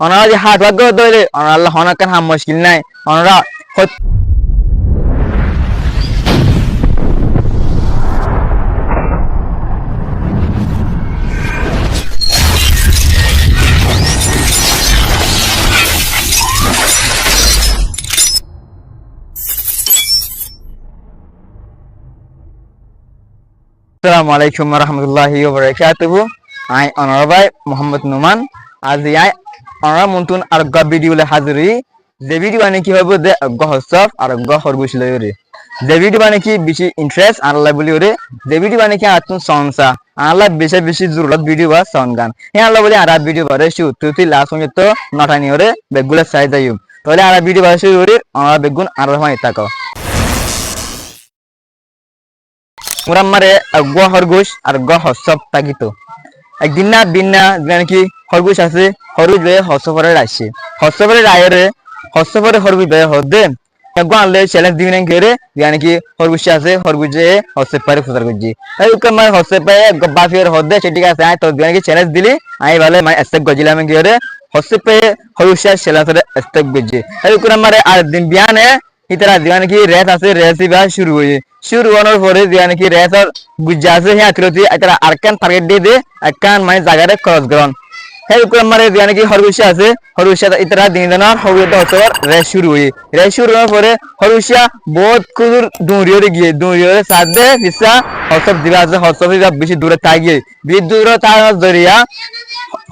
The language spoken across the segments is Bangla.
ওনারা যে হাট ভাগ্য ধরে ওনারা আল্লাহ হনাকান হাম মুশকিল নাই ওনারা আসসালামু আলাইকুম ওয়া রাহমাতুল্লাহি ওয়া বারাকাতুহু আই অনারবাই মোহাম্মদ নুমান আজ আই অনার মন্তুন আর গ ভিডিও লে হাজিরি যে ভিডিও মানে কি হবে দে গ হসফ আর গ খরগোশ লই রে যে ভিডিও মানে কি বেশি ইন্টারেস্ট আল্লাহ বলি রে যে ভিডিও মানে কি আতুন সংসা আল্লাহ বেশি বেশি জরুরত ভিডিও বা সাউন্ড গান হে আল্লাহ বলি আর ভিডিও বারে শু তুই লাস্ট পর্যন্ত নটানি রে বেগুলা সাই যাইম তাহলে আর ভিডিও বারে শু রে আর বেগুন আর হয় তাকো মুরাম্মারে গ খরগোশ আর গ হসফ তাগিতো একদিন না দিন না কি খরগোশ আছে খরগোশ বে হসফরে আসছে হসফরে রায়রে হসফরে খরগোশ বে হদে গো আনলে চ্যালেঞ্জ দিবেন করে কি খরগোশ আছে খরগোশে হসফ পারে ফুটার গজি এই কমার হসফ পায় বাফির হদে ঠিক আছে আই তো কি চ্যালেঞ্জ দিলি আই ভালে মানে স্টেপ গজিলাম করে হসফ পায় খরগোশ চ্যালেঞ্জরে স্টেপ গজি এই কমার আর দিন বিয়ানে ইতরা কি রেস আছে রেসিবা শুরু হওয়ার পরে কি রেস আর গুজ্জা আছে হ্যাঁ আকৃতি এটা আরকান টার্গেট দিয়ে দে আকান মানে জায়গাটা ক্রস গ্রাউন্ড হেল করে কি খরগোশ আছে খরগোশ ইতরা দিন দিনের খরগোশ হচ্ছে রেস শুরু হওয়ার পরে খরগোশ বহুত কুদুর দৌড়িয়ে সাথ দে পিছা হসব দিবা আছে হসব বেশি দূরে তাগিয়ে বেশি দূরে তার জরিয়া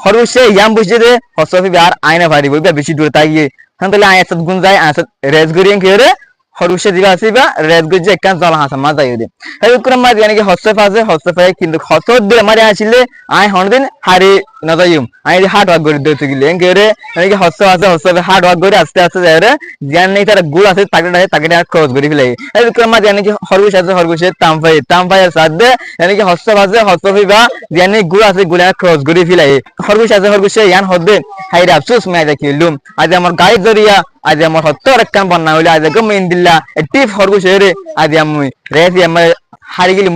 খরগোশ ইয়াম বুঝে দে হসব আর আয়না পারিব বেশি দূরে তাগিয়ে তাহলে আয়াত গুণ যায় আয়াত রেস গরিয়ে খেয়ে খরগোশে দিবা আসিবা রেস গজি একখান জল হাসা মা যাই দে এই উকরাম মা কি হসফ আছে হসফ কিন্তু হসফ দিলে মারি আসিলে আই হনদিন হারি না যাইম আই হার্ড ওয়ার্ক করে দিতে গিলে এঙ্গেরে কি হসফ আছে হসফ হার্ড ওয়ার্ক করে আস্তে আস্তে যায় রে জ্ঞান নেই তার গুল আছে তাকে ক্রস করে ফেলে এই উকরাম মা কি খরগোশ আছে খরগোশে তামফাই সাথ দে কি হসফ আছে হসফ বা জ্ঞান নেই গুল আছে গুলা ক্রস করে ফেলে খরগোশ আছে খরগোশে ইয়ান হদে হাইরে আফসোস মে দেখিলুম আজ আমার গায়ে জরিয়া আজ আমার হত্তর একখান বন্যা হইলে আজ গমেন দিল্লা টিপ খরগোশ রে আজ আমি রেসি আমার হারি গেলি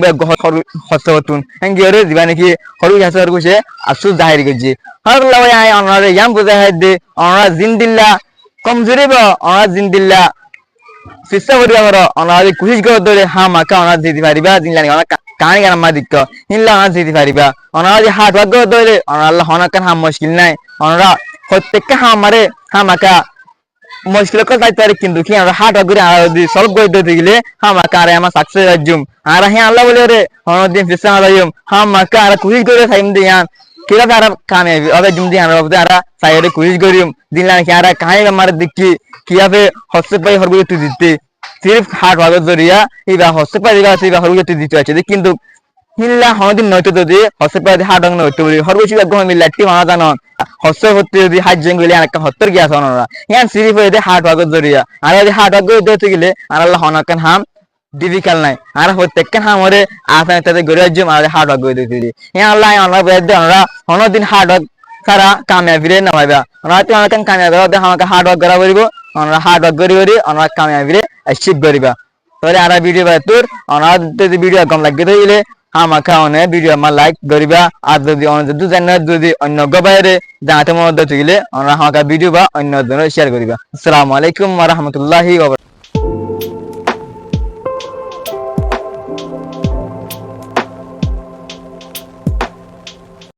হস্ত হতুন এঙ্গি রে দিবা নাকি খরগোশ আছে খরগোশে আফসোস জাহির করছি হর লয় আই অনারে ইয়াম বুঝা হাই দে অনারা জিন্দিল্লা কমজোরি বা অনারা জিন্দিল্লা চেষ্টা করিবা করো অনারে কোশিশ করে ধরে হা মাকা অনারা দিতে পারিবা জিনলা অনারা কানি গান মা দিক হিনলা অনারা দিতে পারিবা অনারা যে হাট ভাগ্য ধরে অনারা আল্লাহ হনাকান হাম মুশকিল নাই অনারা প্রত্যেককে হা মারে হা মাকা মুশকিল কল তাই তারিখ কিন্তু কি আমরা হাট ভাগ্য আর যদি সলভ করে দিতে গেলে হা মাকা আর আমার সাকসেস রাজুম আর হে আল্লাহ বলে রে অনদিন ফিসা আলাইম হা মাকা আর কোশিশ করে সাইম দিয়ান কিরা তারা কামে আবে জুম দিয়ান রব তারা সাইরে কোশিশ করিম দিনলা কি আর কাই আমার দেখি কিভাবে হসে পাই হরগুলো তুই দিতে সির্ফ হাট ভাগ্য জরিয়া ইবা হসে পাই দিবা সিবা হরগুলো তুই দিতে আছে কিন্তু হিল্লা হদিন নয়তো যদি হসে পাই হাট ভাগ্য নয়তো বলি হরগুলো গম মিল্লা টি মানা জানো হসে হতে যদি হাট জঙ্গলে আর একটা হত্তর গিয়া সোনারা ইয়ান সিরিফ হইতে হাট ভাগ্য জরিয়া আর যদি হাট ভাগ্য দিতে গেলে আর আল্লাহ হনাকান হাম ডিফিকাল্ট নাই আর প্রত্যেকখান হামরে আসান তাতে গড়ে জম আর হাট ভাগ্য দিতে দিই ইয়া আল্লাহ অনরা বেদে অনরা হনদিন হাট ভাগ্য সারা কামিয়াবিরে নামাইবা অনরা তে অনকান কামিয়াব দে আমাকে হাট ভাগ্য করা বলিব অনরা হাট ভাগ্য করি অনরা কামিয়াবিরে অ্যাচিভ করিবা তাহলে আর ভিডিও বাই তোর অনরা যদি ভিডিও কম লাগে দিলে আমাকে অনেক ভিডিও আমার লাইক করিবা আর যদি যদি অন্য বাইরে জানাতে মনে দিলে আমরা আমাকে ভিডিও বা অন্য শেয়ার করিবা আসসালামু আলাইকুম ওয়া রাহমাতুল্লাহি ওয়া বারাকাতুহু।